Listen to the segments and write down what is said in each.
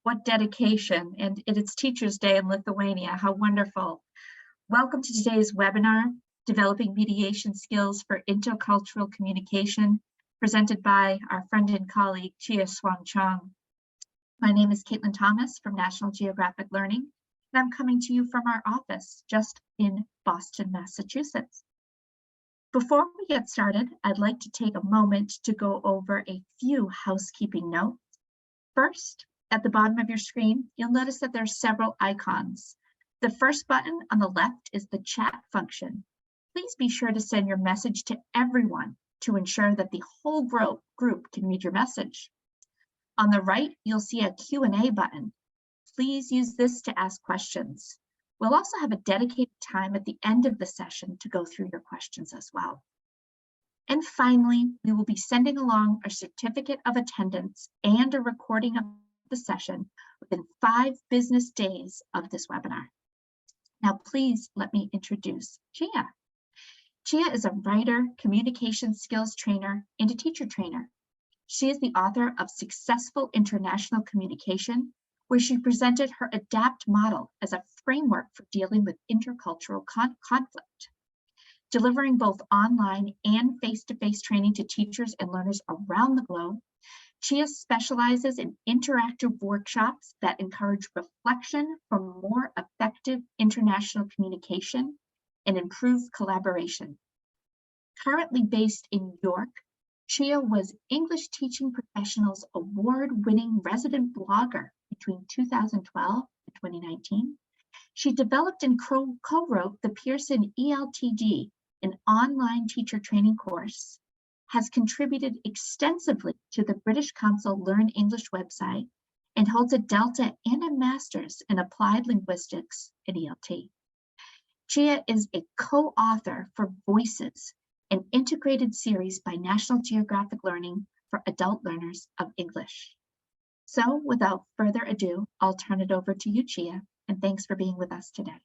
What dedication, and it's Teachers' Day in Lithuania. How wonderful. Welcome to today's webinar, Developing Mediation Skills for Intercultural Communication, presented by our friend and colleague, Chia Swang-Chong. My name is Caitlin Thomas from National Geographic Learning, and I'm coming to you from our office just in Boston, Massachusetts. Before we get started, I'd like to take a moment to go over a few housekeeping notes. First, at the bottom of your screen, you'll notice that there are several icons. The first button on the left is the chat function. Please be sure to send your message to everyone to ensure that the whole group can read your message. On the right, you'll see a Q&A button. Please use this to ask questions. We'll also have a dedicated time at the end of the session to go through your questions as well. And finally, we will be sending along a certificate of attendance and a recording of the session within 5 business days of this webinar. Now, please let me introduce Chia. Chia is a writer, communication skills trainer, and a teacher trainer. She is the author of Successful International Communication, where she presented her ADAPT model as a framework for dealing with intercultural conflict. Delivering both online and face-to-face training to teachers and learners around the globe, Chia specializes in interactive workshops that encourage reflection for more effective international communication and improved collaboration. Currently based in York, Chia was English Teaching Professionals award-winning resident blogger between 2012 and 2019. She developed and co-wrote the Pearson ELTD, an online teacher training course, has contributed extensively to the British Council Learn English website, and holds a Delta and a Master's in Applied Linguistics in ELT. Chia is a co-author for Voices, an integrated series by National Geographic Learning for adult learners of English. So without further ado, I'll turn it over to you, Chia, and thanks for being with us today.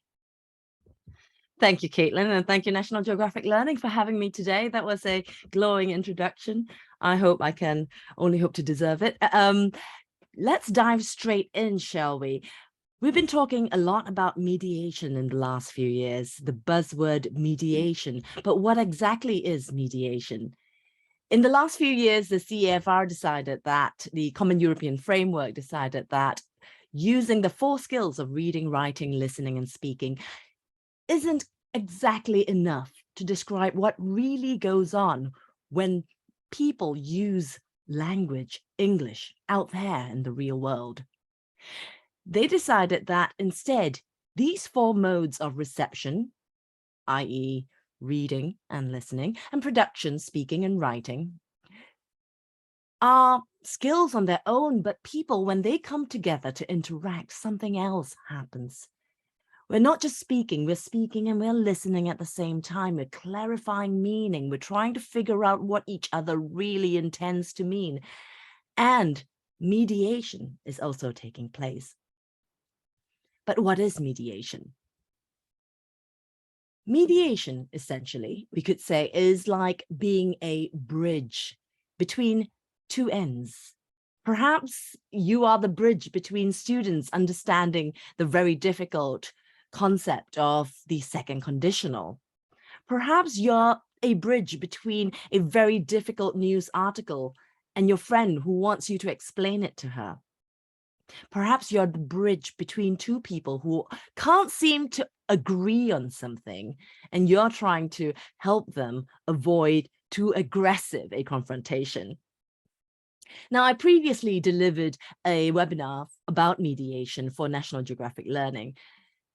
Thank you, Caitlin, and thank you, National Geographic Learning, for having me today. That was a glowing introduction. I hope I can only hope to deserve it. Let's dive straight in, shall we? We've been talking a lot about mediation in the last few years, the buzzword mediation. But what exactly is mediation? In the last few years, the CEFR decided that, the Common European Framework decided that using the 4 skills of reading, writing, listening, and speaking isn't exactly enough to describe what really goes on when people use language, English, out there in the real world. They decided that instead, these 4 modes of reception, i.e. reading and listening, and production, speaking and writing, are skills on their own, but people, when they come together to interact, something else happens. We're not just speaking, we're speaking and we're listening at the same time. We're clarifying meaning. We're trying to figure out what each other really intends to mean. And mediation is also taking place. But what is mediation? Mediation, essentially, we could say, is like being a bridge between 2 ends. Perhaps you are the bridge between students understanding the very difficult concept of the second conditional. Perhaps you're a bridge between a very difficult news article and your friend who wants you to explain it to her. Perhaps you're the bridge between 2 people who can't seem to agree on something, and you're trying to help them avoid too aggressive a confrontation. Now, I previously delivered a webinar about mediation for National Geographic Learning,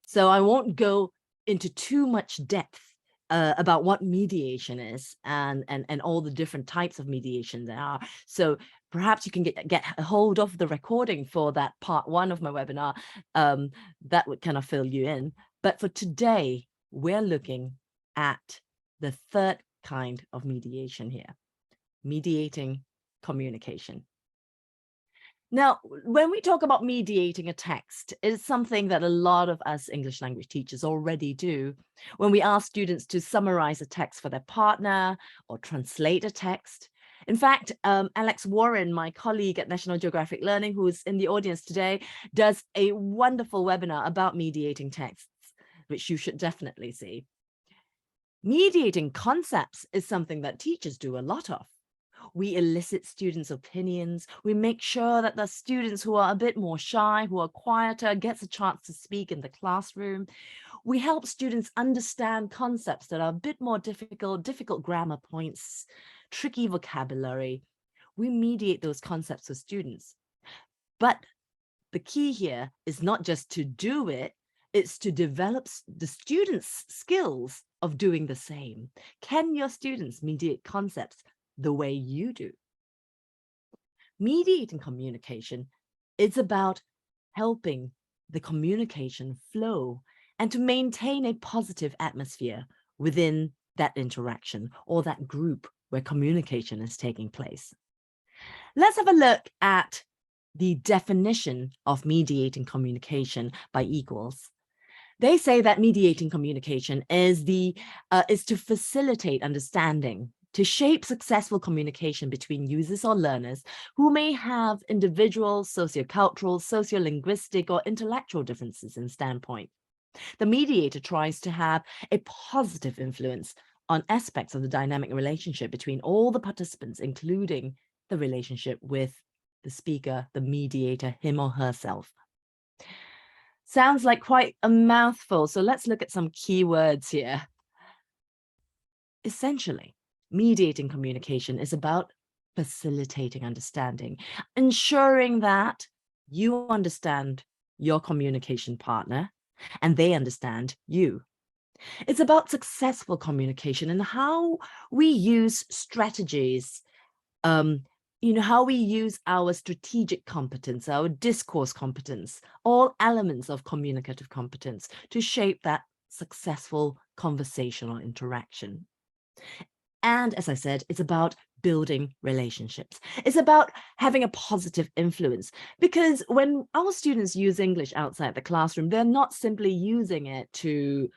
so I won't go into too much depth about what mediation is and all the different types of mediation there are. So perhaps you can get a hold of the recording for that part 1 of my webinar. That would kind of fill you in. But for today, we're looking at the 3rd kind of mediation here, mediating communication. Now, when we talk about mediating a text, it's something that a lot of us English language teachers already do. When we ask students to summarize a text for their partner or translate a text, In fact, Alex Warren, my colleague at National Geographic Learning, who is in the audience today, does a wonderful webinar about mediating texts, which you should definitely see. Mediating concepts is something that teachers do a lot of. We elicit students' opinions. We make sure that the students who are a bit more shy, who are quieter, gets a chance to speak in the classroom. We help students understand concepts that are a bit more difficult grammar points, tricky vocabulary. We mediate those concepts with students. But the key here is not just to do it, it's to develop the students' skills of doing the same. Can your students mediate concepts the way you do? Mediating communication is about helping the communication flow and to maintain a positive atmosphere within that interaction or that group where communication is taking place. Let's have a look at the definition of mediating communication by Equals. They say that mediating communication is to facilitate understanding, to shape successful communication between users or learners who may have individual, sociocultural, sociolinguistic, or intellectual differences in standpoint. The mediator tries to have a positive influence on aspects of the dynamic relationship between all the participants, including the relationship with the speaker, the mediator, him or herself. Sounds like quite a mouthful, so let's look at some key words here. Essentially, mediating communication is about facilitating understanding, ensuring that you understand your communication partner and they understand you. It's about successful communication and how we use strategies, how we use our strategic competence, our discourse competence, all elements of communicative competence to shape that successful conversational interaction. And as I said, it's about building relationships. It's about having a positive influence, because when our students use English outside the classroom, they're not simply using it to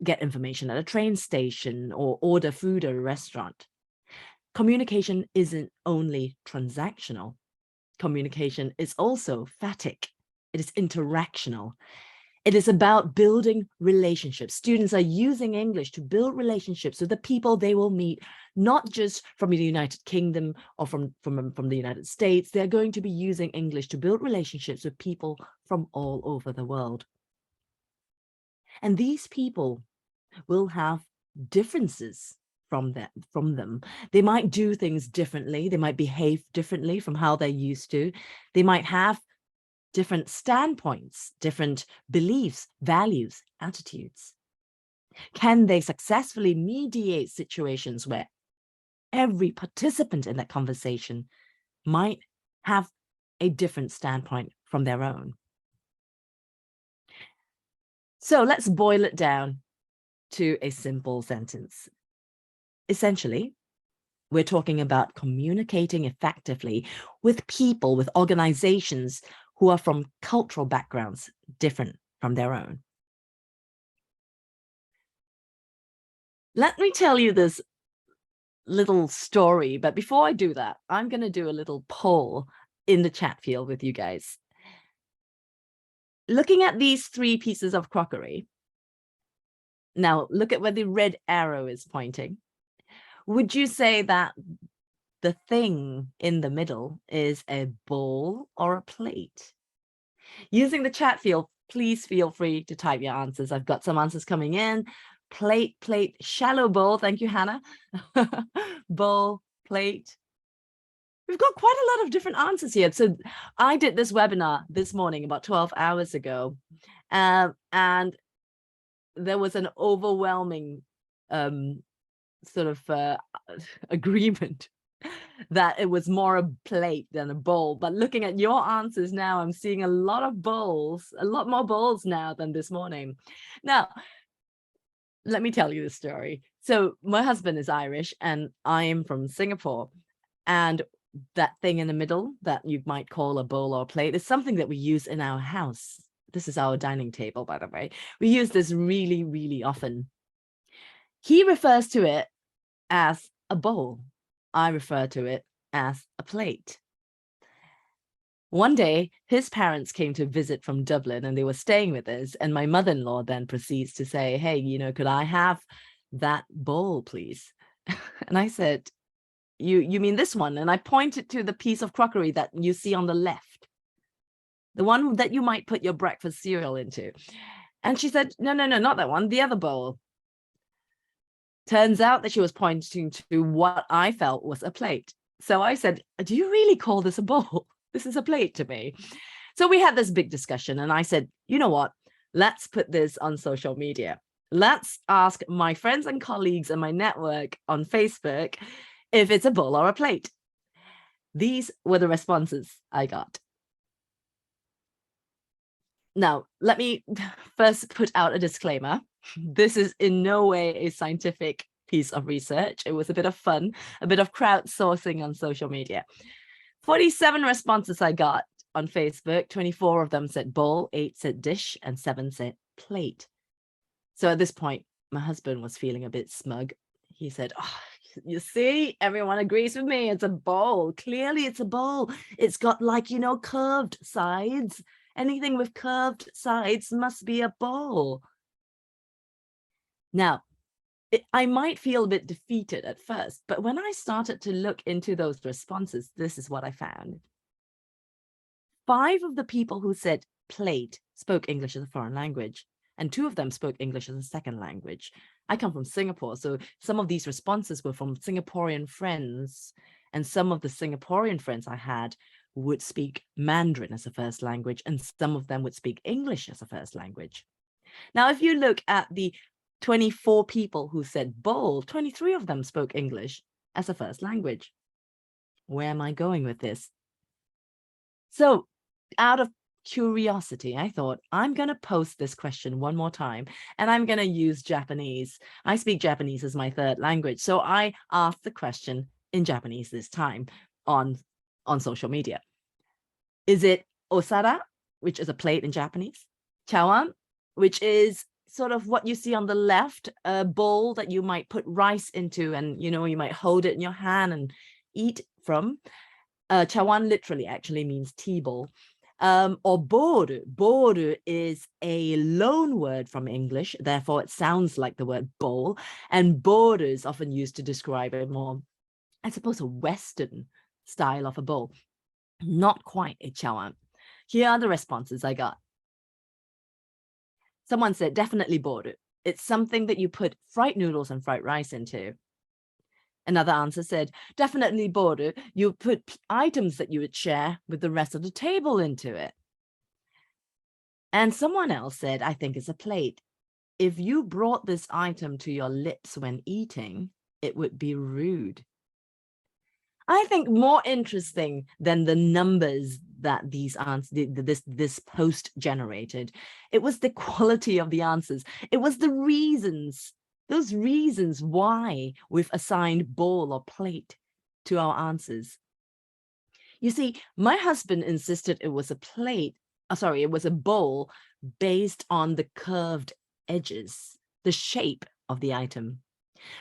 get information at a train station or order food at a restaurant. Communication isn't only transactional. Communication is also phatic. It is interactional. It is about building relationships. Students are using English to build relationships with the people they will meet, not just from the United Kingdom or from the United States. They're going to be using English to build relationships with people from all over the world. And these people will have differences from them. They might do things differently. They might behave differently from how they're used to. They might have different standpoints, different beliefs, values, attitudes. Can they successfully mediate situations where every participant in that conversation might have a different standpoint from their own? So let's boil it down to a simple sentence. Essentially, we're talking about communicating effectively with people, with organizations who are from cultural backgrounds different from their own. Let me tell you this little story, but before I do that, I'm going to do a little poll in the chat field with you guys. Looking at these three pieces of crockery, now look at where the red arrow is pointing. Would you say that the thing in the middle is a bowl or a plate? Using the chat field, please feel free to type your answers. I've got some answers coming in. Plate, shallow bowl. Thank you, Hannah. Bowl, plate. We've got quite a lot of different answers here. So I did this webinar this morning about 12 hours ago, and there was an overwhelming agreement that it was more a plate than a bowl. But looking at your answers now, I'm seeing a lot of bowls, a lot more bowls now than this morning. Now, let me tell you the story. So my husband is Irish and I am from Singapore. And that thing in the middle that you might call a bowl or a plate is something that we use in our house. This is our dining table, by the way. We use this really, really often. He refers to it as a bowl. I refer to it as a plate. One day, his parents came to visit from Dublin and they were staying with us. And my mother-in-law then proceeds to say, hey, you know, could I have that bowl, please? And I said, you mean this one? And I pointed to the piece of crockery that you see on the left, the one that you might put your breakfast cereal into. And she said, no, not that one, the other bowl. Turns out that she was pointing to what I felt was a plate. So I said, do you really call this a bowl? This is a plate to me. So we had this big discussion and I said, you know what? Let's put this on social media. Let's ask my friends and colleagues in my network on Facebook if it's a bowl or a plate. These were the responses I got. Now, let me first put out a disclaimer. This is in no way a scientific piece of research. It was a bit of fun, a bit of crowdsourcing on social media. 47 responses I got on Facebook. 24 of them said bowl, 8 said dish, and 7 said plate. So at this point, my husband was feeling a bit smug. He said, oh, you see, everyone agrees with me. It's a bowl. Clearly, it's a bowl. It's got, like, you know, curved sides. Anything with curved sides must be a bowl. Now, I might feel a bit defeated at first, but when I started to look into those responses, this is what I found. 5 of the people who said plate spoke English as a foreign language, and 2 of them spoke English as a second language. I come from Singapore, so some of these responses were from Singaporean friends, and some of the Singaporean friends I had would speak Mandarin as a first language, and some of them would speak English as a first language. Now, if you look at the 24 people who said bowl, 23 of them spoke English as a first language. Where am I going with this? So out of curiosity, I thought, I'm going to post this question one more time, and I'm going to use Japanese. I speak Japanese as my third language. So I asked the question in Japanese this time on social media. Is it osara, which is a plate in Japanese? Chawan, which is sort of what you see on the left, a bowl that you might put rice into, and you know, you might hold it in your hand and eat from. Chawan literally actually means tea bowl. Or boru. Boru is a loan word from English, therefore it sounds like the word bowl, and boru is often used to describe a more, I suppose, a Western style of a bowl. Not quite a chawan. Here are the responses I got. Someone said, definitely boru. It's something that you put fried noodles and fried rice into. Another answer said, definitely boru. You put items that you would share with the rest of the table into it. And someone else said, I think it's a plate. If you brought this item to your lips when eating, it would be rude. I think more interesting than the numbers that these answers, this post generated, it was the quality of the answers. It was the reasons, those reasons why we've assigned bowl or plate to our answers. You see, my husband insisted it was a plate, it was a bowl based on the curved edges, the shape of the item.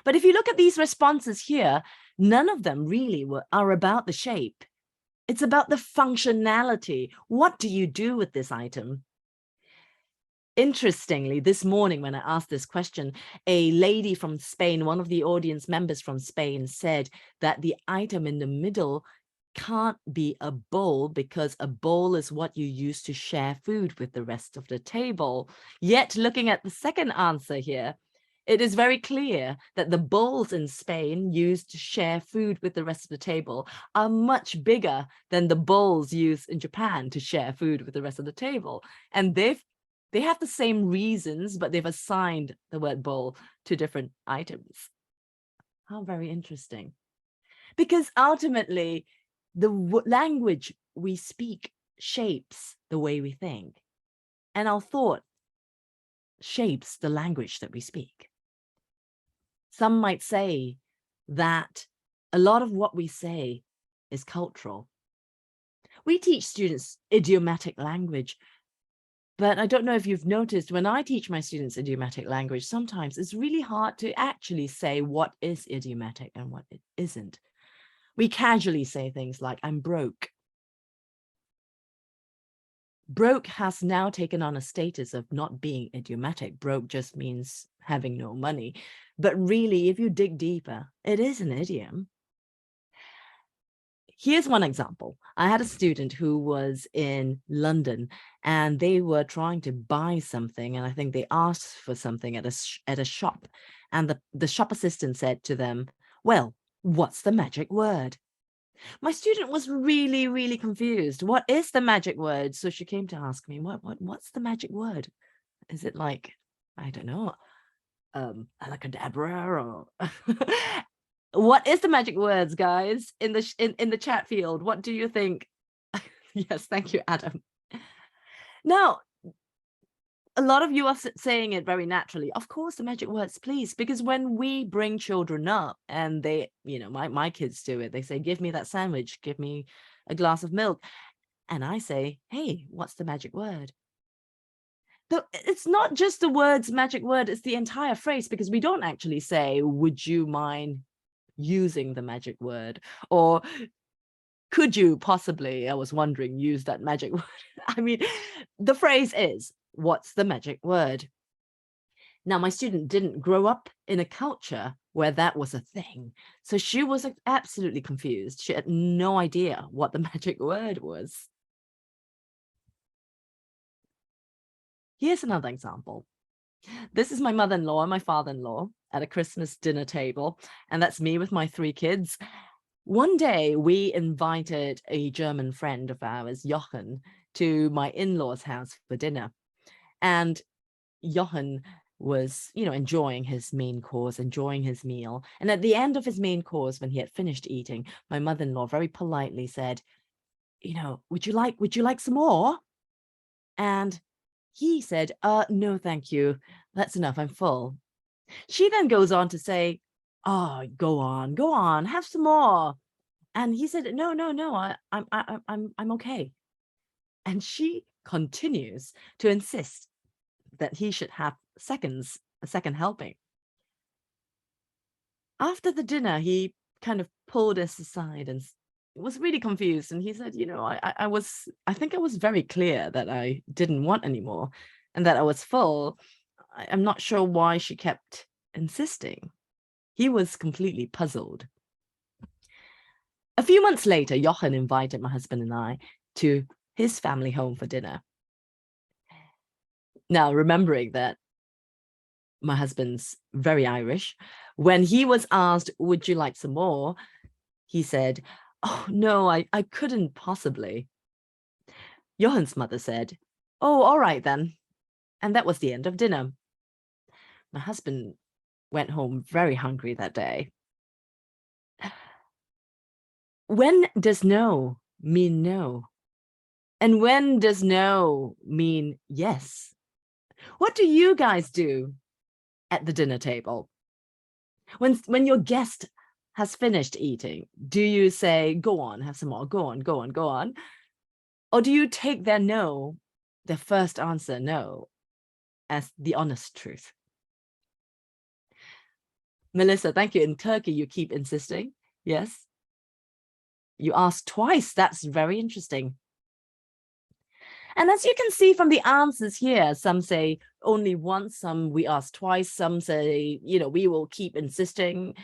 But if you look at these responses here, none of them really are about the shape. It's about the functionality. What do you do with this item? Interestingly, this morning when I asked this question, a lady from Spain, one of the audience members from Spain, said that the item in the middle can't be a bowl because a bowl is what you use to share food with the rest of the table. Yet looking at the second answer here, it is very clear that the bowls in Spain used to share food with the rest of the table are much bigger than the bowls used in Japan to share food with the rest of the table. And they have the same reasons, but they've assigned the word bowl to different items. How very interesting. Because ultimately, the language we speak shapes the way we think. And our thought shapes the language that we speak. Some might say that a lot of what we say is cultural. We teach students idiomatic language, but I don't know if you've noticed, when I teach my students idiomatic language, sometimes it's really hard to actually say what is idiomatic and what it isn't. We casually say things like, I'm broke. Broke has now taken on a status of not being idiomatic. Broke just means having no money. But really, if you dig deeper, it is an idiom. Here's one example. I had a student who was in London and they were trying to buy something. And I think they asked for something at a shop. And the shop assistant said to them, well, what's the magic word? My student was really, really confused. What is the magic word? So she came to ask me, what's the magic word? Is it like, I don't know, alakadabra or what is the magic words, guys, in the chat field? What do you think? Yes, thank you, Adam. Now, a lot of you are saying it very naturally. Of course, the magic words, please, because when we bring children up and they, my kids do it, they say, give me that sandwich, give me a glass of milk. And I say, hey, what's the magic word? So it's not just the words magic word, it's the entire phrase, because we don't actually say, would you mind using the magic word? Or could you possibly, I was wondering, use that magic word? I mean, the phrase is, what's the magic word? Now, my student didn't grow up in a culture where that was a thing. So she was absolutely confused. She had no idea what the magic word was. Here's another example. This is my mother-in-law and my father-in-law at a Christmas dinner table. And that's me with my 3 kids. One day we invited a German friend of ours, Jochen, to my in-laws' house for dinner. And Jochen was, enjoying his main course, enjoying his meal. And at the end of his main course, when he had finished eating, my mother-in-law very politely said, would you like some more? And he said, no, thank you. That's enough. I'm full. She then goes on to say, oh, go on, have some more. And he said, no, I'm okay. And she continues to insist that he should have a second helping. After the dinner, he kind of pulled us aside and was really confused. And he said, I think I was very clear that I didn't want any more and that I was full. I'm not sure why she kept insisting. He was completely puzzled. A few months later, Jochen invited my husband and I to his family home for dinner. Now, remembering that my husband's very Irish, when he was asked, would you like some more? He said, oh, no, I couldn't possibly. Johann's mother said, oh, all right then. And that was the end of dinner. My husband went home very hungry that day. When does no mean no? And when does no mean yes? What do you guys do at the dinner table? When your guest has finished eating, do you say, go on, have some more, go on? Or do you take their no, their first answer no, as the honest truth? Melissa, thank you. In Turkey, you keep insisting. Yes. You asked twice. That's very interesting. And as you can see from the answers here, some say only once, some we ask twice, some say, we will keep insisting.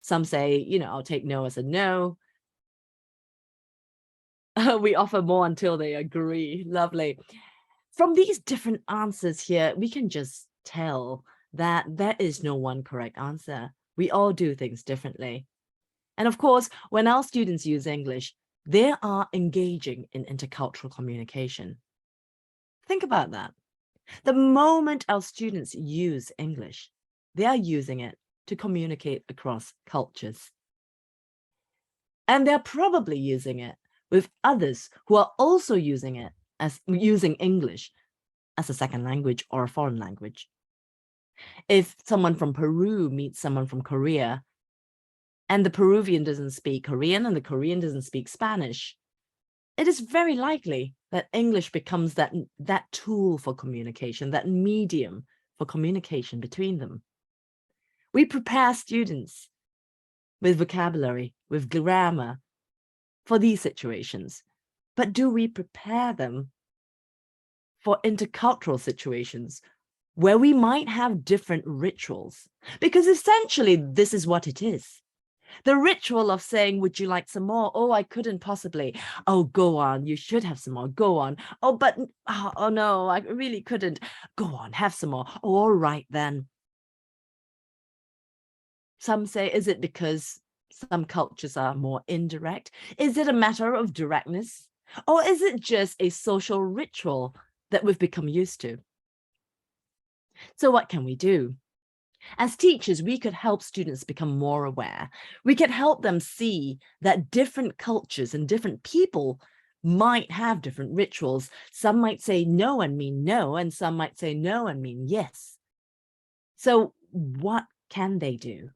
Some say, I'll take no as a no. We offer more until they agree. Lovely. From these different answers here, we can just tell that there is no one correct answer. We all do things differently. And of course, when our students use English, they are engaging in intercultural communication. Think about that. The moment our students use English, they are using it to communicate across cultures. And they're probably using it with others who are also using English as a second language or a foreign language. If someone from Peru meets someone from Korea, and the Peruvian doesn't speak Korean and the Korean doesn't speak Spanish, it is very likely that English becomes that tool for communication, that medium for communication between them. We prepare students with vocabulary, with grammar for these situations. But do we prepare them for intercultural situations where we might have different rituals? Because essentially, this is what it is. The ritual of saying, would you like some more? Oh, I couldn't possibly. Oh, go on. You should have some more. Go on. Oh, but, oh no, I really couldn't. Go on, have some more. Oh, all right then. Some say, is it because some cultures are more indirect? Is it a matter of directness? Or is it just a social ritual that we've become used to? So what can we do? As teachers, we could help students become more aware. We could help them see that different cultures and different people might have different rituals. Some might say no and mean no, and some might say no and mean yes. So what can they do?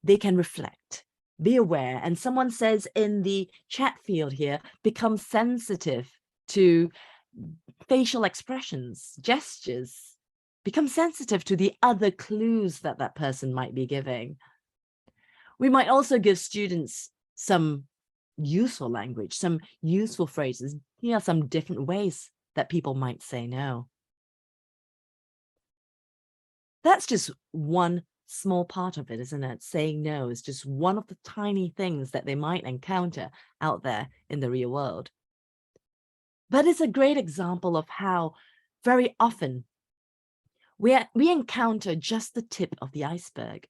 They can reflect, be aware. And someone says in the chat field here, become sensitive to facial expressions, gestures. Become sensitive to the other clues that that person might be giving. We might also give students some useful language, some useful phrases, some different ways that people might say no. That's just one small part of it, isn't it? Saying no is just one of the tiny things that they might encounter out there in the real world. But it's a great example of how very often we encounter just the tip of the iceberg.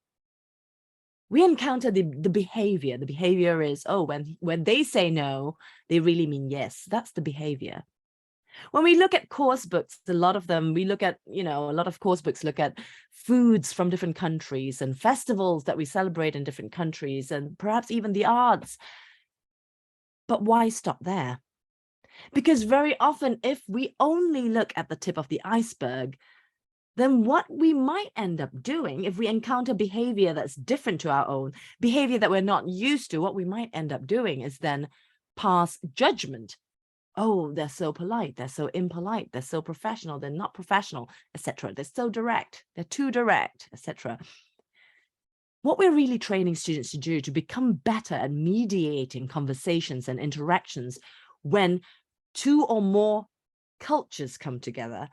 We encounter the behavior. The behavior is, oh, when they say no, they really mean yes. That's the behavior. When we look at course books, a lot of them, we look at, a lot of course books look at foods from different countries and festivals that we celebrate in different countries and perhaps even the arts. But why stop there? Because very often, if we only look at the tip of the iceberg, then what we might end up doing if we encounter behavior that's different to our own, behavior that we're not used to, what we might end up doing is then pass judgment. Oh, they're so polite, they're so impolite, they're so professional, they're not professional, etc. They're so direct, they're too direct, etc. What we're really training students to do to become better at mediating conversations and interactions when two or more cultures come together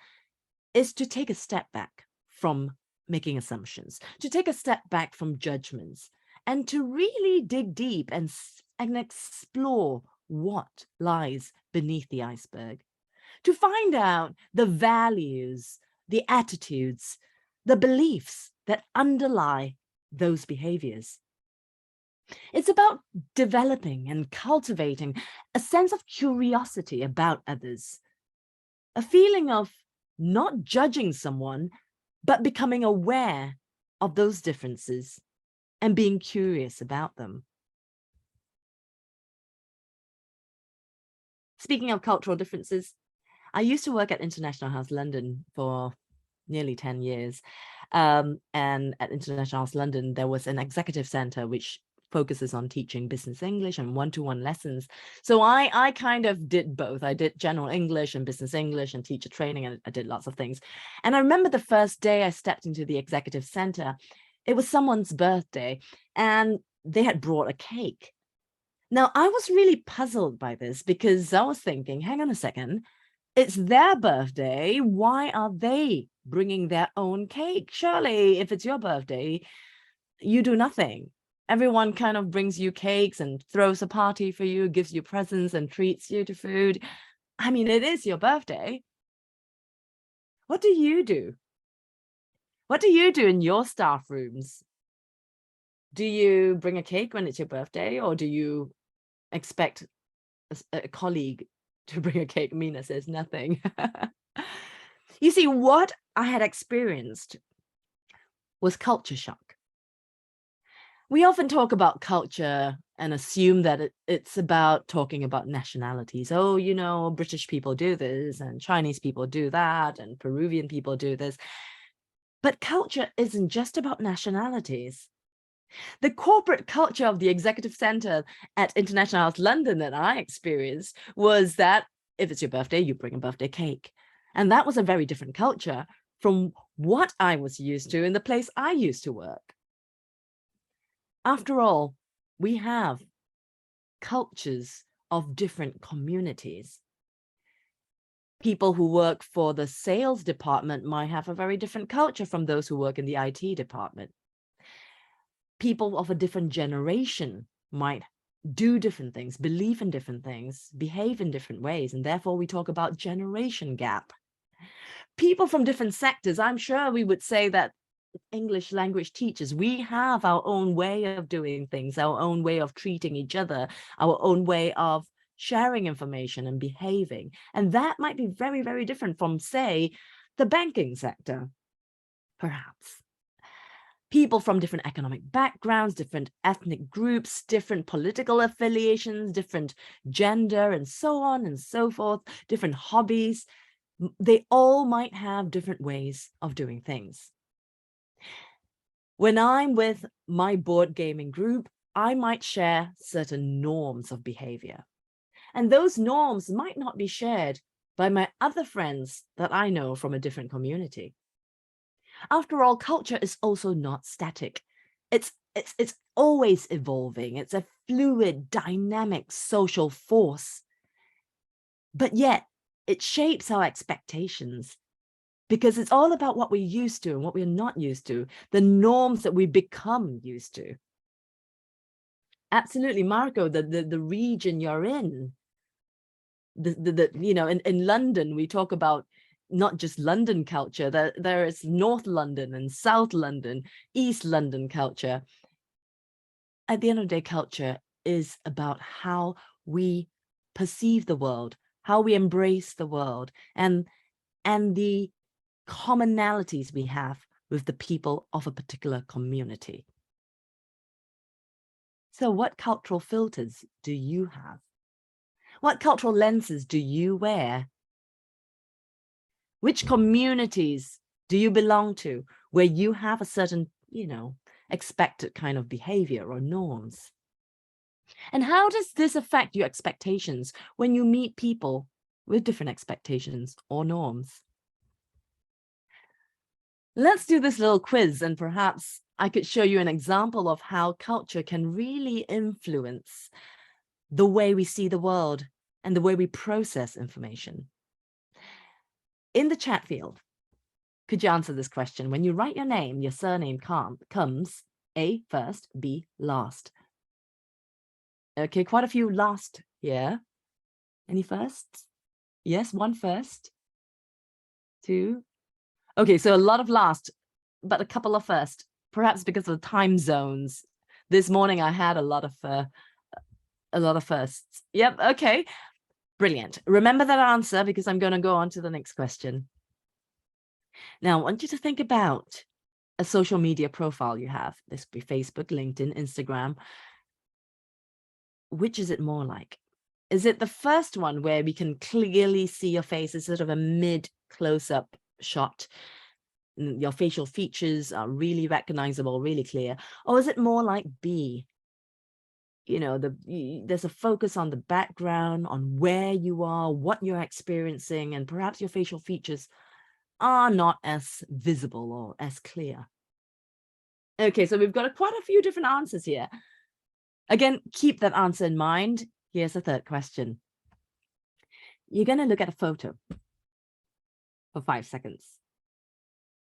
is to take a step back from making assumptions, to take a step back from judgments, and to really dig deep and explore what lies beneath the iceberg, to find out the values, the attitudes, the beliefs that underlie those behaviors. It's about developing and cultivating a sense of curiosity about others, a feeling of not judging someone, but becoming aware of those differences and being curious about them. Speaking of cultural differences, I used to work at International House London for nearly 10 years. And at International House London, there was an executive center which focuses on teaching business English and one-to-one lessons. So I kind of did both. I did general English and business English and teacher training, and I did lots of things. And I remember the first day I stepped into the executive center, it was someone's birthday and they had brought a cake. Now, I was really puzzled by this because I was thinking, hang on a second, it's their birthday. Why are they bringing their own cake? Surely, if it's your birthday, you do nothing. Everyone kind of brings you cakes and throws a party for you, gives you presents and treats you to food. I mean, it is your birthday. What do you do? What do you do in your staff rooms? Do you bring a cake when it's your birthday, or do you expect a colleague to bring a cake? Mina says nothing. You see, what I had experienced was culture shock. We often talk about culture and assume that it's about talking about nationalities. Oh, British people do this and Chinese people do that and Peruvian people do this. But culture isn't just about nationalities. The corporate culture of the executive center at International House London that I experienced was that if it's your birthday, you bring a birthday cake. And that was a very different culture from what I was used to in the place I used to work. After all, we have cultures of different communities. People who work for the sales department might have a very different culture from those who work in the IT department. People of a different generation might do different things, believe in different things, behave in different ways, and therefore we talk about generation gap. People from different sectors, I'm sure we would say that English language teachers, we have our own way of doing things, our own way of treating each other, our own way of sharing information and behaving. And that might be very, very different from, say, the banking sector, perhaps. People from different economic backgrounds, different ethnic groups, different political affiliations, different gender, and so on and so forth, different hobbies, they all might have different ways of doing things. When I'm with my board gaming group, I might share certain norms of behavior. And those norms might not be shared by my other friends that I know from a different community. After all, culture is also not static. It's always evolving. It's a fluid, dynamic social force. But yet, it shapes our expectations because it's all about what we're used to and what we're not used to, the norms that we become used to. Absolutely, Marco, the region you're in, you know, in London, we talk about not just London culture, there is North London and South London, East London culture. At the end of the day, culture is about how we perceive the world, how we embrace the world, and the commonalities we have with the people of a particular community. So what cultural filters do you have? What cultural lenses do you wear? Which communities do you belong to where you have a certain, you know, expected kind of behavior or norms? And how does this affect your expectations when you meet people with different expectations or norms? Let's do this little quiz, and perhaps I could show you an example of how culture can really influence the way we see the world and the way we process information. In the chat field, could you answer this question? When you write your name, your surname comes A first, B last. Okay, quite a few last here. Any firsts? Yes, one first. Two. Okay, so a lot of last, but a couple of first, perhaps because of the time zones. This morning I had a lot of firsts. Yep, okay. Brilliant. Remember that answer because I'm going to go on to the next question. Now, I want you to think about a social media profile you have. This could be Facebook, LinkedIn, Instagram. Which is it more like? Is it the first one where we can clearly see your face? It's sort of a mid close-up shot. Your facial features are really recognizable, really clear. Or is it more like B? You know, there's a focus on the background, on where you are, what you're experiencing, and perhaps your facial features are not as visible or as clear. Okay, so we've got quite a few different answers here. Again, keep that answer in mind. Here's the third question. You're going to look at a photo for 5 seconds.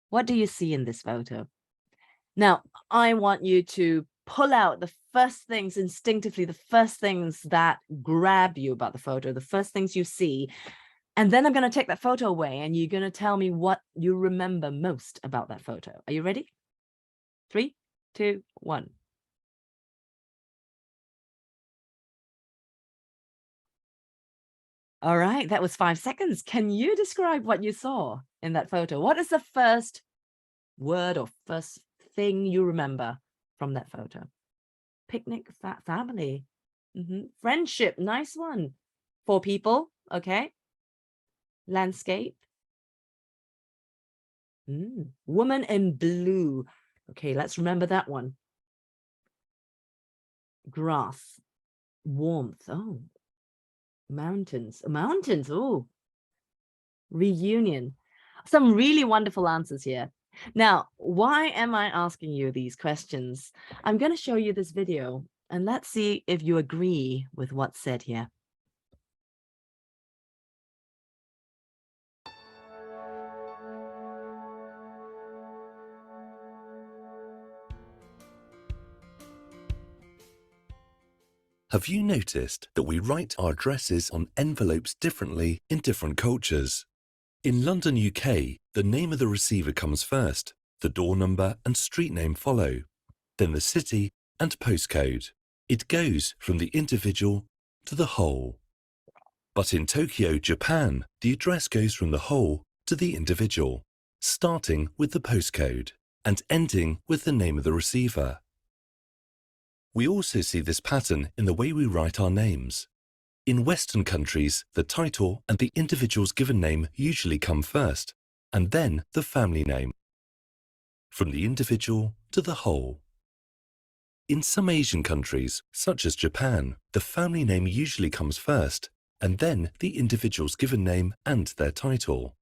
What do you see in this photo? Now, I want you to pull out the first things instinctively, the first things that grab you about the photo, the first things you see. And then I'm going to take that photo away and you're going to tell me what you remember most about that photo. Are you ready? 3, 2, 1. All right, that was 5 seconds. Can you describe what you saw in that photo? What is the first word or first thing you remember from that photo? Picnic, family, friendship, nice one. 4 people, okay. Landscape. Woman in blue. Okay, let's remember that one. Grass, warmth. Oh, mountains, mountains. Oh, reunion. Some really wonderful answers here. Now, why am I asking you these questions? I'm going to show you this video and let's see if you agree with what's said here. Have you noticed that we write our addresses on envelopes differently in different cultures? In London, UK, the name of the receiver comes first, the door number and street name follow, then the city and postcode. It goes from the individual to the whole. But in Tokyo, Japan, the address goes from the whole to the individual, starting with the postcode and ending with the name of the receiver. We also see this pattern in the way we write our names. In Western countries, the title and the individual's given name usually come first, and then the family name. From the individual to the whole. In some Asian countries, such as Japan, the family name usually comes first, and then the individual's given name and their title.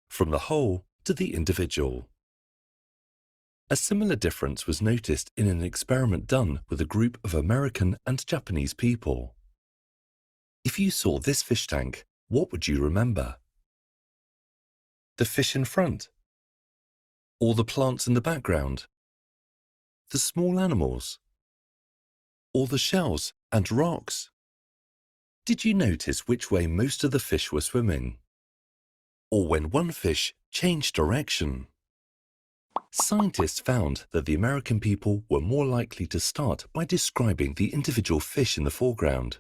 From the whole to the individual. A similar difference was noticed in an experiment done with a group of American and Japanese people. If you saw this fish tank, what would you remember? The fish in front? Or the plants in the background? The small animals? Or the shells and rocks? Did you notice which way most of the fish were swimming? Or when one fish changed direction? Scientists found that the American people were more likely to start by describing the individual fish in the foreground,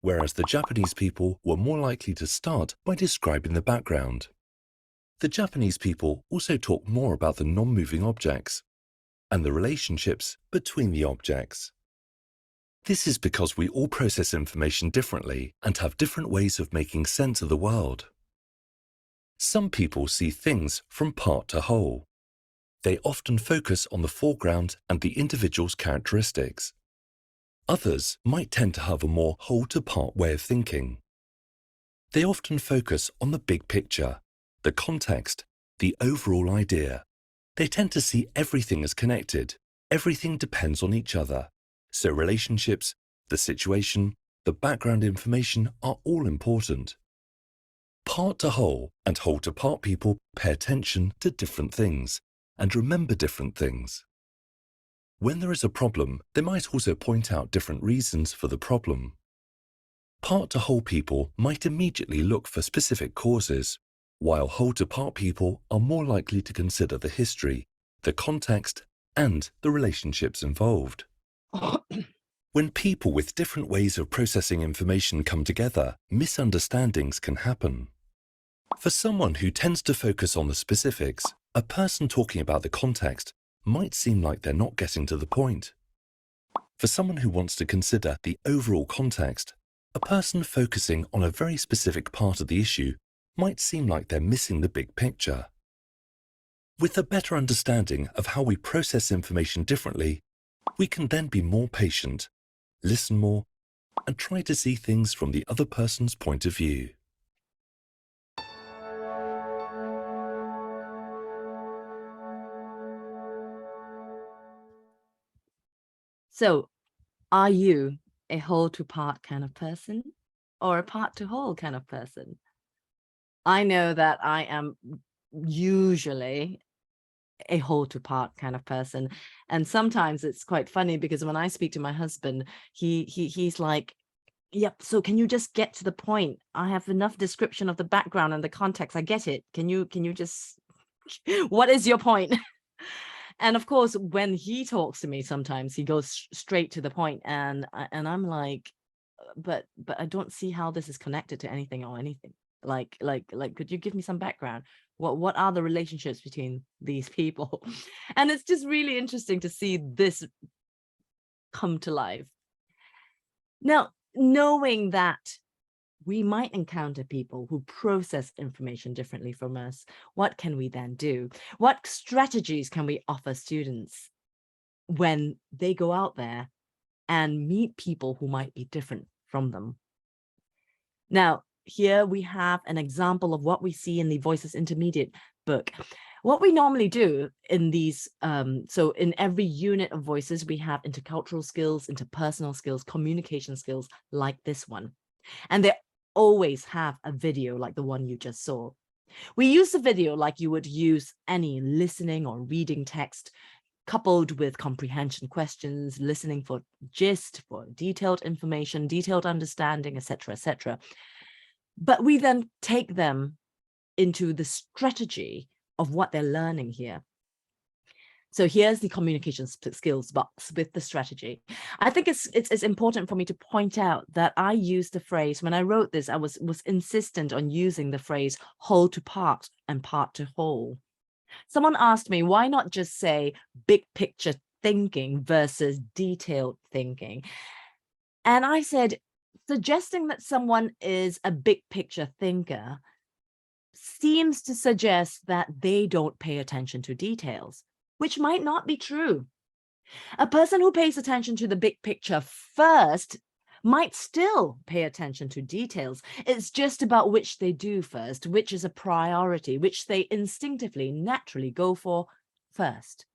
whereas the Japanese people were more likely to start by describing the background. The Japanese people also talk more about the non-moving objects and the relationships between the objects. This is because we all process information differently and have different ways of making sense of the world. Some people see things from part to whole. They often focus on the foreground and the individual's characteristics. Others might tend to have a more whole-to-part way of thinking. They often focus on the big picture, the context, the overall idea. They tend to see everything as connected. Everything depends on each other. So relationships, the situation, the background information are all important. Part to whole and whole to part people pay attention to different things and remember different things. When there is a problem, they might also point out different reasons for the problem. Part to whole people might immediately look for specific causes, while whole to part people are more likely to consider the history, the context, and the relationships involved. When people with different ways of processing information come together, misunderstandings can happen. For someone who tends to focus on the specifics, a person talking about the context might seem like they're not getting to the point. For someone who wants to consider the overall context, a person focusing on a very specific part of the issue might seem like they're missing the big picture. With a better understanding of how we process information differently, we can then be more patient, listen more, and try to see things from the other person's point of view. So, are you a whole to part kind of person or a part to whole kind of person? I know that I am usually a whole to part kind of person. And sometimes it's quite funny because when I speak to my husband, he's like, yep, so can you just get to the point? I have enough description of the background and the context. I get it. Can you just, what is your point? And of course, when he talks to me, sometimes he goes straight to the point, and I'm like, but I don't see how this is connected to anything or anything. Like, could you give me some background? What are the relationships between these people? And it's just really interesting to see this come to life. Now, knowing that we might encounter people who process information differently from us, what can we then do? What strategies can we offer students when they go out there and meet people who might be different from them? Now, here we have an example of what we see in the Voices Intermediate book. What we normally do in these, so in every unit of voices, we have intercultural skills, interpersonal skills, communication skills like this one. And they always have a video like the one you just saw. We use the video like you would use any listening or reading text, coupled with comprehension questions, listening for gist, for detailed information, detailed understanding, etc., etc. But we then take them into the strategy of what they're learning here. So here's the communication skills box with the strategy. I think it's important for me to point out that I use the phrase, when I wrote this, I was insistent on using the phrase whole to part and part to whole. Someone asked me, why not just say big picture thinking versus detailed thinking? And I said, suggesting that someone is a big picture thinker seems to suggest that they don't pay attention to details, which might not be true. A person who pays attention to the big picture first might still pay attention to details. It's just about which they do first, which is a priority, which they instinctively, naturally go for first.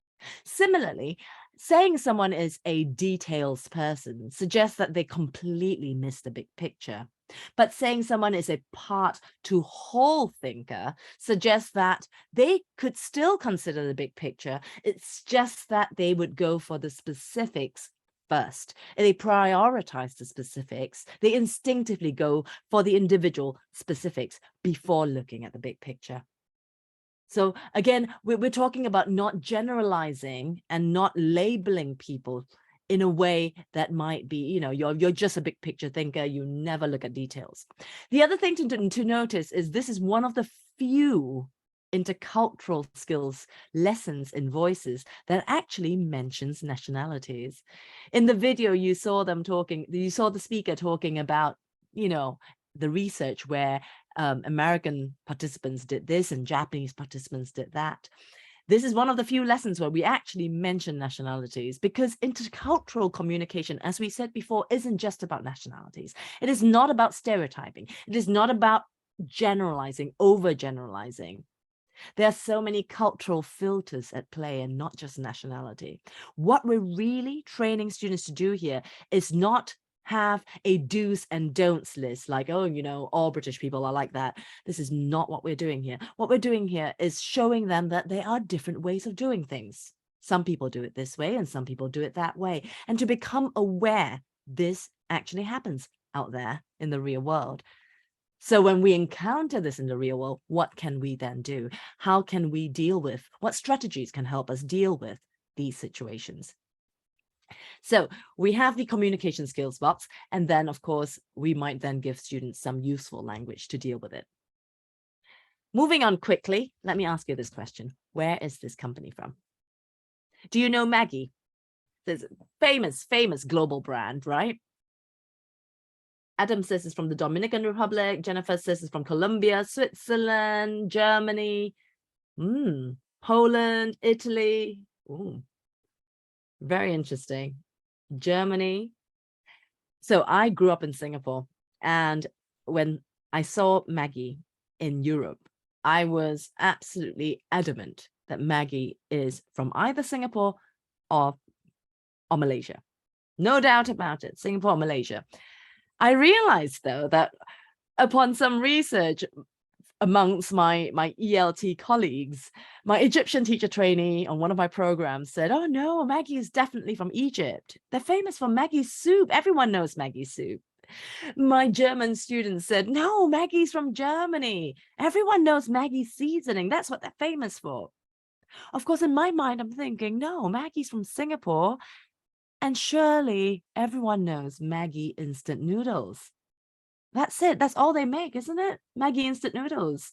Similarly, saying someone is a details person suggests that they completely miss the big picture. But saying someone is a part to whole thinker suggests that they could still consider the big picture. It's just that they would go for the specifics first. They prioritize the specifics. They instinctively go for the individual specifics before looking at the big picture. So again, we're talking about not generalizing and not labeling people in a way that might be, you're just a big picture thinker, you never look at details. The other thing to notice is this is one of the few intercultural skills lessons in voices that actually mentions nationalities. In the video, you saw the speaker talking about, the research where American participants did this and Japanese participants did that. This is one of the few lessons where we actually mention nationalities, because intercultural communication, as we said before, isn't just about nationalities. It is not about stereotyping. It is not about generalizing, overgeneralizing. There are so many cultural filters at play and not just nationality. What we're really training students to do here is not have a do's and don'ts list, like, oh, all British people are like that. This is not what we're doing here. What we're doing here is showing them that there are different ways of doing things. Some people do it this way and some people do it that way. And to become aware this actually happens out there in the real world. So when we encounter this in the real world, what can we then do? How can we deal with? What strategies can help us deal with these situations? So we have the communication skills box, and then of course, we might then give students some useful language to deal with it. Moving on quickly, let me ask you this question. Where is this company from? Do you know Maggi? There's a famous global brand, right? Adam says it's from the Dominican Republic. Jennifer says it's from Colombia, Switzerland, Germany, Poland, Italy. Ooh. Very interesting. Germany. So I grew up in Singapore, and when I saw Maggi in Europe, I was absolutely adamant that Maggi is from either Singapore or Malaysia. No doubt about it, Singapore or Malaysia. I realized, though, that upon some research amongst my ELT colleagues, my Egyptian teacher trainee on one of my programs said, oh no, Maggi is definitely from Egypt. They're famous for Maggi soup. Everyone knows Maggi soup. My German students said, no, Maggi's from Germany. Everyone knows Maggi seasoning. That's what they're famous for. Of course, in my mind, I'm thinking, no, Maggi's from Singapore. And surely everyone knows Maggi instant noodles. That's it. That's all they make, isn't it? Maggi instant noodles.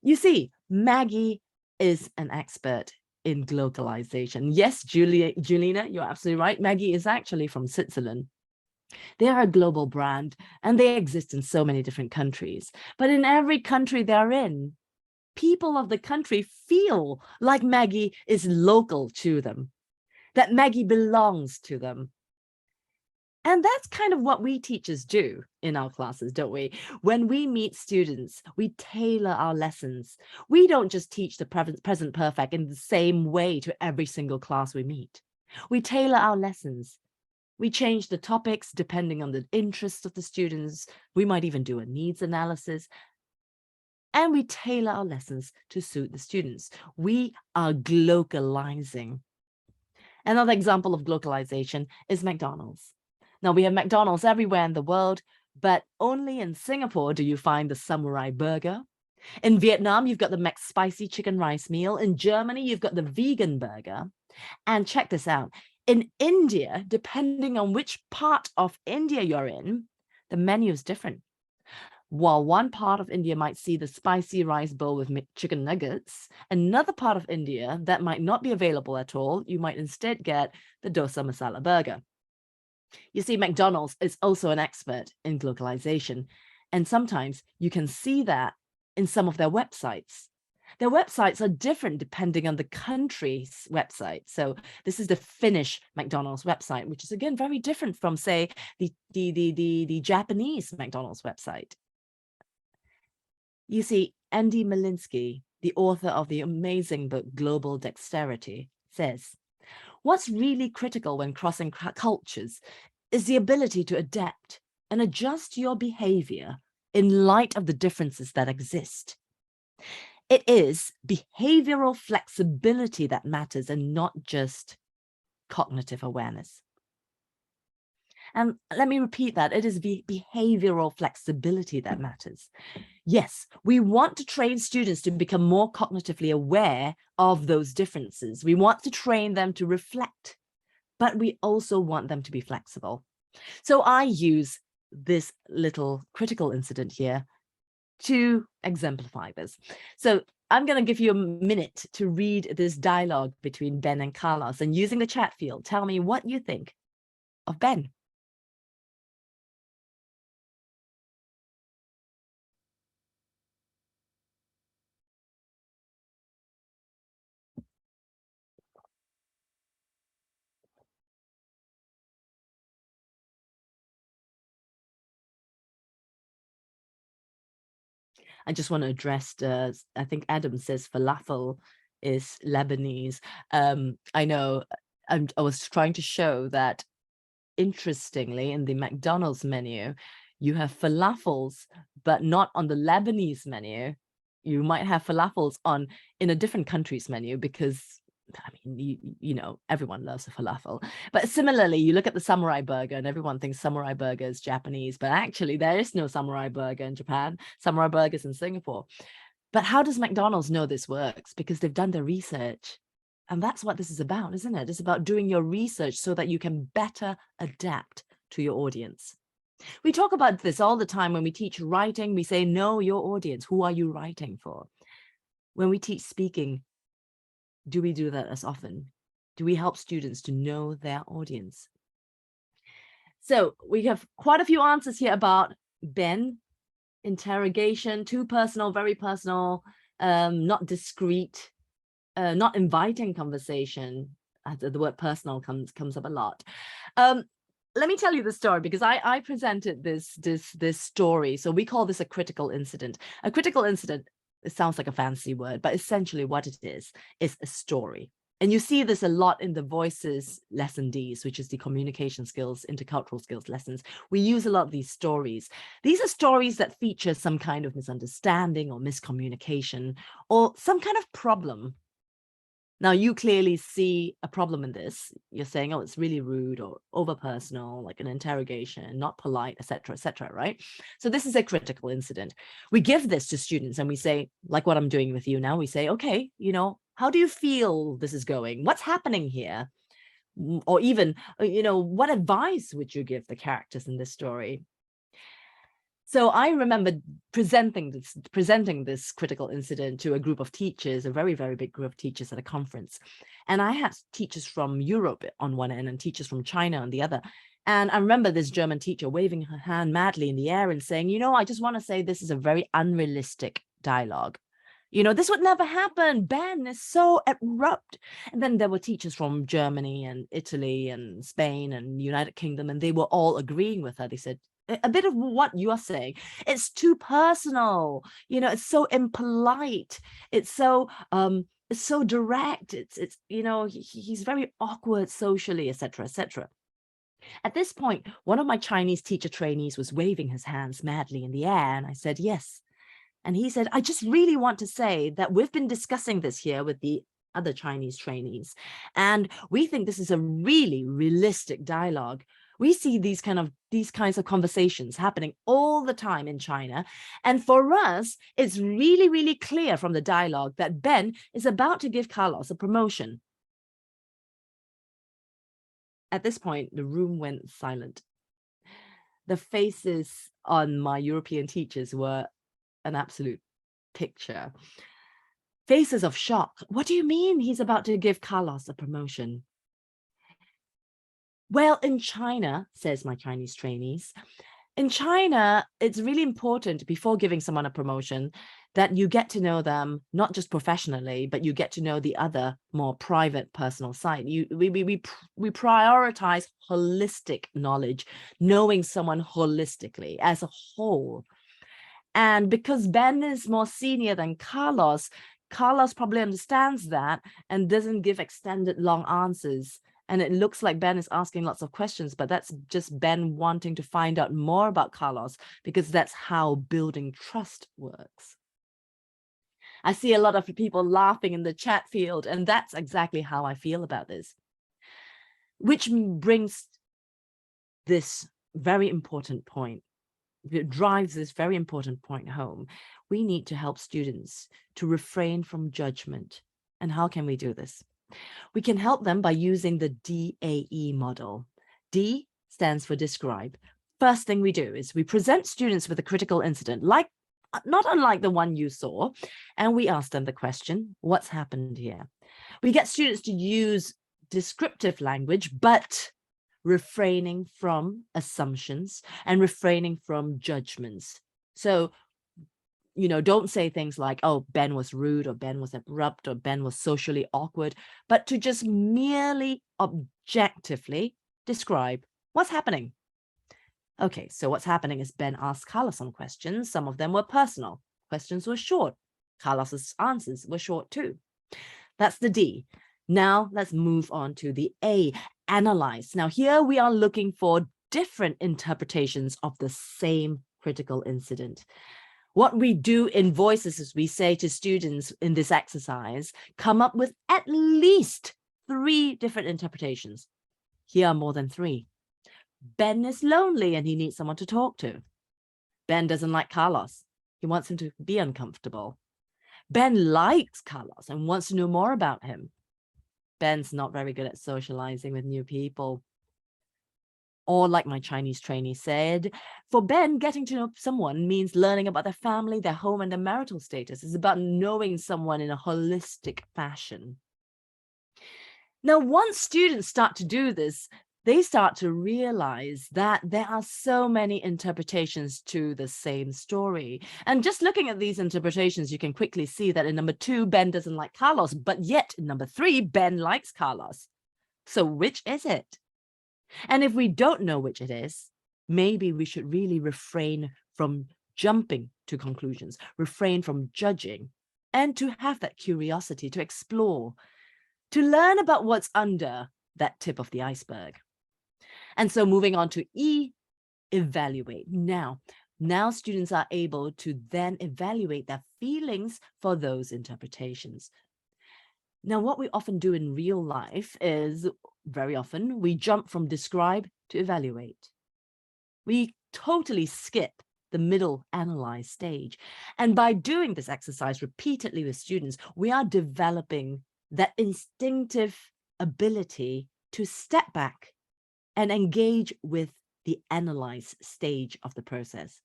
You see, Maggi is an expert in globalization. Yes, Julina, you're absolutely right. Maggi is actually from Switzerland. They are a global brand and they exist in so many different countries. But in every country they're in, people of the country feel like Maggi is local to them, that Maggi belongs to them. And that's kind of what we teachers do in our classes, don't we? When we meet students, we tailor our lessons. We don't just teach the present perfect in the same way to every single class we meet. We tailor our lessons. We change the topics depending on the interests of the students. We might even do a needs analysis. And we tailor our lessons to suit the students. We are glocalizing. Another example of glocalization is McDonald's. Now, we have McDonald's everywhere in the world, but only in Singapore do you find the samurai burger. In Vietnam, you've got the McSpicy chicken rice meal. In Germany, you've got the vegan burger. And check this out. In India, depending on which part of India you're in, the menu is different. While one part of India might see the spicy rice bowl with chicken nuggets, another part of India that might not be available at all, you might instead get the dosa masala burger. You see, McDonald's is also an expert in glocalization, and sometimes you can see that in some of their websites. Their websites are different depending on the country's website. So this is the Finnish McDonald's website, which is again very different from, say, the Japanese McDonald's website. You see, Andy Malinsky, the author of the amazing book Global Dexterity, says, what's really critical when crossing cultures is the ability to adapt and adjust your behavior in light of the differences that exist. It is behavioral flexibility that matters and not just cognitive awareness. And let me repeat that. It is behavioral flexibility that matters. Yes, we want to train students to become more cognitively aware of those differences. We want to train them to reflect, but we also want them to be flexible. So I use this little critical incident here to exemplify this. So I'm going to give you a minute to read this dialogue between Ben and Carlos, and using the chat field, tell me what you think of Ben. I just want to address, I think Adam says falafel is Lebanese. I know I was trying to show that, interestingly, in the McDonald's menu, you have falafels, but not on the Lebanese menu. You might have falafels in a different country's menu because, I mean, you know, everyone loves a falafel. But similarly, you look at the samurai burger and everyone thinks samurai burger is Japanese, but actually there is no samurai burger in Japan. Samurai burgers in Singapore. But how does McDonald's know this works? Because they've done their research. And that's what this is about, isn't it? It's about doing your research so that you can better adapt to your audience. We talk about this all the time when we teach writing. We say, know your audience. Who are you writing for? When we teach speaking, do we do that as often? Do we help students to know their audience? So we have quite a few answers here about Ben. Interrogation, too personal, very personal, not discreet, not inviting conversation. The word personal comes up a lot. Let me tell you the story, because I presented this story. So we call this a critical incident. A critical incident, it sounds like a fancy word, but essentially what it is a story. And you see this a lot in the Voices Lesson Ds, which is the communication skills, intercultural skills lessons. We use a lot of these stories. These are stories that feature some kind of misunderstanding or miscommunication or some kind of problem. Now, you clearly see a problem in this. You're saying, oh, it's really rude or over-personal, like an interrogation, not polite, etc., right? So this is a critical incident. We give this to students and we say, like what I'm doing with you now, we say, okay, you know, how do you feel this is going? What's happening here? Or even, you know, what advice would you give the characters in this story? So I remember presenting this critical incident to a group of teachers, a very, very big group of teachers at a conference. And I had teachers from Europe on one end and teachers from China on the other. And I remember this German teacher waving her hand madly in the air and saying, you know, I just want to say this is a very unrealistic dialogue. You know, this would never happen. Ben is so abrupt. And then there were teachers from Germany and Italy and Spain and United Kingdom, and they were all agreeing with her. They said, a bit of what you are saying, it's too personal. You know, it's so impolite. It's so direct. It's you know, he's very awkward socially, etc., etc. At this point, one of my Chinese teacher trainees was waving his hands madly in the air, and I said, yes. And he said, I just really want to say that we've been discussing this here with the other Chinese trainees, and we think this is a really realistic dialogue. We see these kinds of conversations happening all the time in China. And for us, it's really, really clear from the dialogue that Ben is about to give Carlos a promotion. At this point, the room went silent. The faces on my European teachers were an absolute picture. Faces of shock. What do you mean he's about to give Carlos a promotion? Well, in China, says my Chinese trainees, in China, it's really important before giving someone a promotion that you get to know them, not just professionally, but you get to know the other more private personal side. We prioritize holistic knowledge, knowing someone holistically as a whole. And because Ben is more senior than Carlos, Carlos probably understands that and doesn't give extended long answers. And it looks like Ben is asking lots of questions, but that's just Ben wanting to find out more about Carlos, because that's how building trust works. I see a lot of people laughing in the chat field, and that's exactly how I feel about this. Which brings this very important point. It drives this very important point home. We need to help students to refrain from judgment. And how can we do this? We can help them by using the DAE model. D stands for describe. First thing we do is we present students with a critical incident, not unlike the one you saw, and we ask them the question, what's happened here? We get students to use descriptive language, but refraining from assumptions and refraining from judgments. So, you know, don't say things like, oh, Ben was rude, or Ben was abrupt, or Ben was socially awkward, but to just merely objectively describe what's happening. Okay, so what's happening is Ben asked Carlos some questions. Some of them were personal. Questions were short. Carlos's answers were short too. That's the D. Now let's move on to the A, analyze. Now here we are looking for different interpretations of the same critical incident. What we do in Voices is we say to students in this exercise, come up with at least 3 different interpretations. Here are more than 3. Ben is lonely and he needs someone to talk to. Ben doesn't like Carlos. He wants him to be uncomfortable. Ben likes Carlos and wants to know more about him. Ben's not very good at socializing with new people. Or like my Chinese trainee said, for Ben, getting to know someone means learning about their family, their home, and their marital status. It's about knowing someone in a holistic fashion. Now, once students start to do this, they start to realize that there are so many interpretations to the same story. And just looking at these interpretations, you can quickly see that in number 2, Ben doesn't like Carlos, but yet in number 3, Ben likes Carlos. So which is it? And if we don't know which it is, maybe we should really refrain from jumping to conclusions, refrain from judging, and to have that curiosity to explore, to learn about what's under that tip of the iceberg. And so moving on to E, evaluate. Now students are able to then evaluate their feelings for those interpretations. Now, what we often do in real life is very often we jump from describe to evaluate. We totally skip the middle analyze stage. And by doing this exercise repeatedly with students, we are developing that instinctive ability to step back and engage with the analyze stage of the process,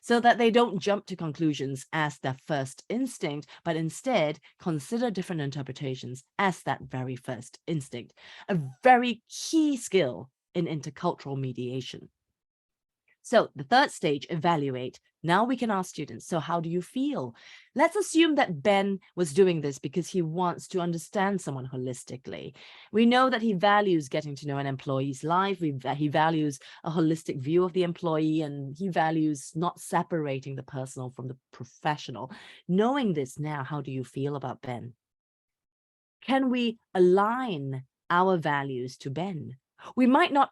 so that they don't jump to conclusions as their first instinct, but instead consider different interpretations as that very first instinct, a very key skill in intercultural mediation. So the third stage, evaluate. Now we can ask students, so how do you feel? Let's assume that Ben was doing this because he wants to understand someone holistically. We know that he values getting to know an employee's life. He values a holistic view of the employee, and he values not separating the personal from the professional. Knowing this now, how do you feel about Ben? Can we align our values to Ben? We might not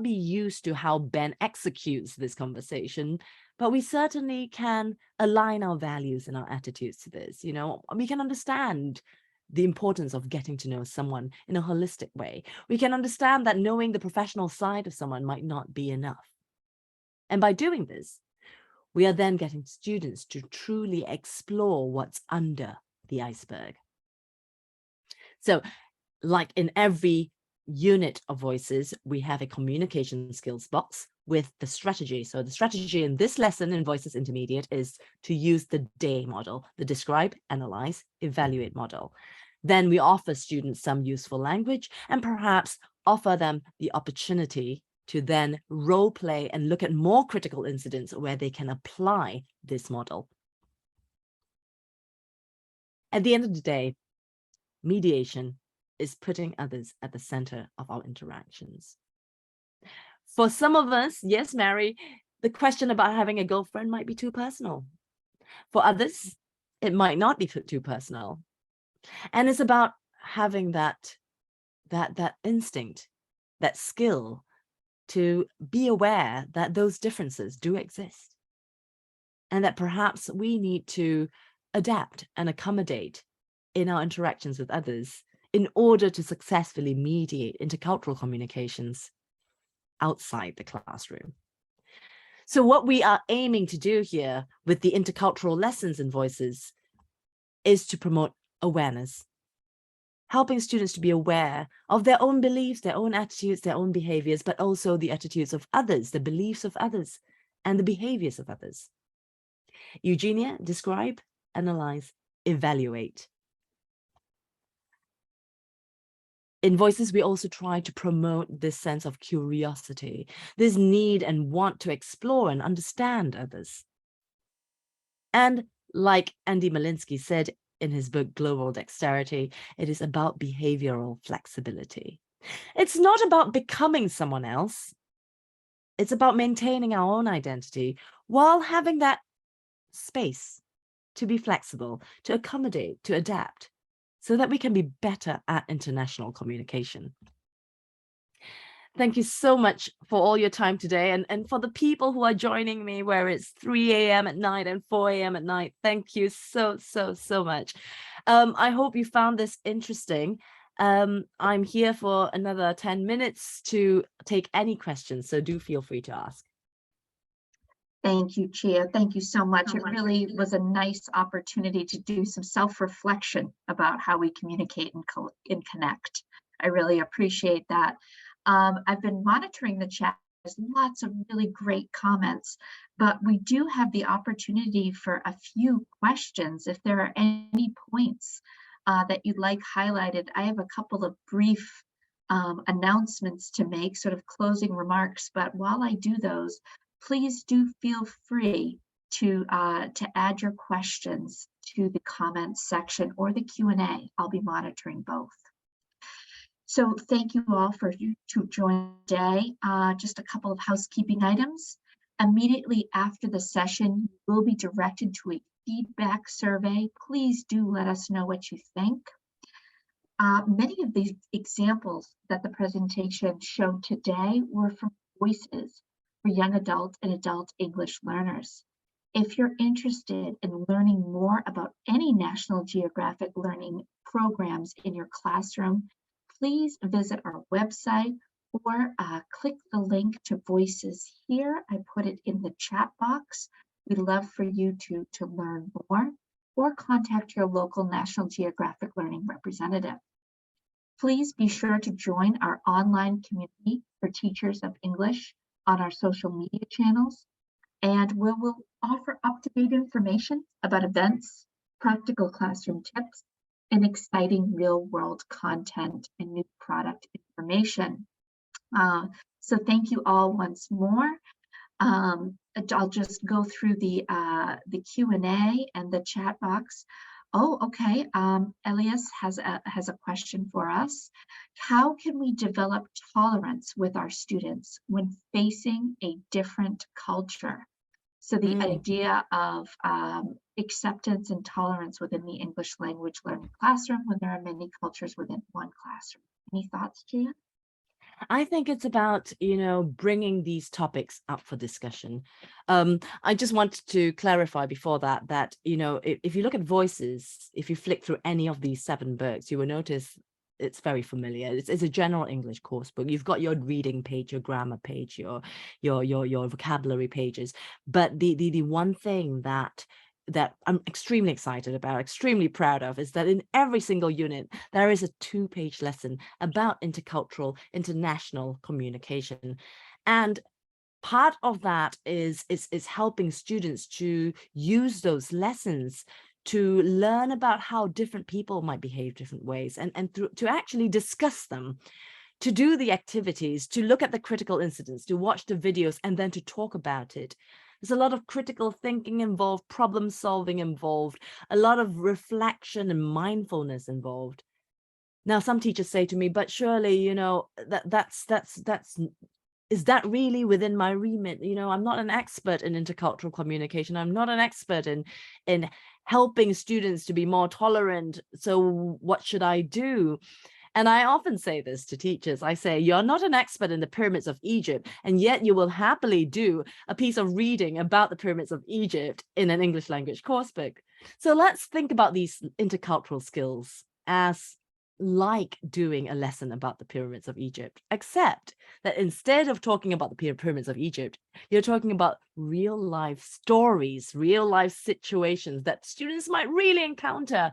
be used to how Ben executes this conversation, but we certainly can align our values and our attitudes to this. We can understand the importance of getting to know someone in a holistic way. We can understand that knowing the professional side of someone might not be enough. And by doing this, we are then getting students to truly explore what's under the iceberg. So, like in every unit of voices, we have a communication skills box with the strategy. So the strategy in this lesson in Voices Intermediate is to use the DAY model, the describe, analyze, evaluate model. Then we offer students some useful language and perhaps offer them the opportunity to then role play and look at more critical incidents where they can apply this model. At the end of the day, mediation is putting others at the center of our interactions. For some of us, yes, Mary, the question about having a girlfriend might be too personal. For others, it might not be too personal. And it's about having that instinct, that skill to be aware that those differences do exist. And that perhaps we need to adapt and accommodate in our interactions with others in order to successfully mediate intercultural communications outside the classroom. So what we are aiming to do here with the intercultural lessons in Voices is to promote awareness, helping students to be aware of their own beliefs, their own attitudes, their own behaviors, but also the attitudes of others, the beliefs of others, and the behaviors of others. Eugenia, describe, analyze, evaluate. In Voices, we also try to promote this sense of curiosity, this need and want to explore and understand others. And like Andy Malinsky said in his book, Global Dexterity, it is about behavioral flexibility. It's not about becoming someone else. It's about maintaining our own identity while having that space to be flexible, to accommodate, to adapt, so that we can be better at international communication. Thank you so much for all your time today. And for the people who are joining me where it's 3 a.m. at night and 4 a.m. at night, thank you so much. I hope you found this interesting. I'm here for another 10 minutes to take any questions, so do feel free to ask. Thank you, Chia. Thank you so much. It really was a nice opportunity to do some self-reflection about how we communicate and connect. I really appreciate that. I've been monitoring the chat. There's lots of really great comments, but we do have the opportunity for a few questions. If there are any points that you'd like highlighted, I have a couple of brief announcements to make, sort of closing remarks, but while I do those, please do feel free to add your questions to the comments section or the Q&A. I'll be monitoring both. So thank you all for joining today. Just a couple of housekeeping items. Immediately after the session, you will be directed to a feedback survey. Please do let us know what you think. Many of these examples that the presentation showed today were from Voices for young adult and adult English learners. If you're interested in learning more about any National Geographic Learning programs in your classroom, please visit our website or click the link to Voices here. I put it in the chat box. We'd love for you to learn more, or contact your local National Geographic Learning representative. Please be sure to join our online community for teachers of English on our social media channels, and we will offer up-to-date information about events, practical classroom tips, and exciting real-world content and new product information. So thank you all once more. I'll just go through the Q&A and the chat box. Oh, okay. Elias has a question for us. How can we develop tolerance with our students when facing a different culture? So the idea of acceptance and tolerance within the English language learning classroom when there are many cultures within one classroom. Any thoughts, Gia? I think it's about, bringing these topics up for discussion. I just wanted to clarify before that, if you look at voices, if you flick through any of these 7 books, you will notice it's very familiar. It's a general English course book. You've got your reading page, your grammar page, your vocabulary pages. But the one thing that I'm extremely excited about, extremely proud of, is that in every single unit, there is a 2-page lesson about intercultural, international communication. And part of that is helping students to use those lessons to learn about how different people might behave different ways and to actually discuss them, to do the activities, to look at the critical incidents, to watch the videos, and then to talk about it. There's a lot of critical thinking involved, problem solving involved, a lot of reflection and mindfulness involved. Now, some teachers say to me, but surely, is that really within my remit? I'm not an expert in intercultural communication. I'm not an expert in helping students to be more tolerant. So what should I do? And I often say this to teachers. I say, you're not an expert in the pyramids of Egypt, and yet you will happily do a piece of reading about the pyramids of Egypt in an English language course book. So let's think about these intercultural skills as like doing a lesson about the pyramids of Egypt, except that instead of talking about the pyramids of Egypt, you're talking about real life stories, real life situations that students might really encounter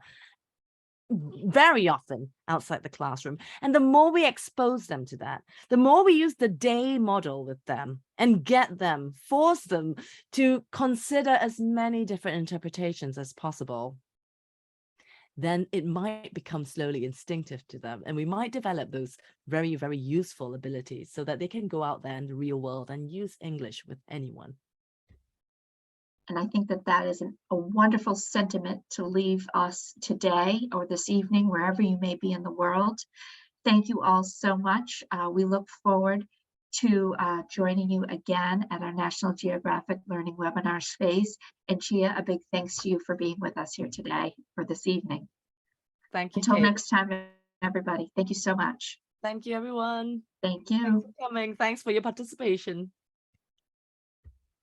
very often outside the classroom. And the more we expose them to that, the more we use the day model with them and force them to consider as many different interpretations as possible, then it might become slowly instinctive to them. And we might develop those very, very useful abilities so that they can go out there in the real world and use English with anyone. And I think that is a wonderful sentiment to leave us today or this evening, wherever you may be in the world. Thank you all so much. We look forward to joining you again at our National Geographic Learning webinar space. And Gia, a big thanks to you for being with us here today for this evening. Thank you, Until Kate. next time, everybody. Thank you so much. Thank you, everyone. Thank you. Thanks for coming. Thanks for your participation.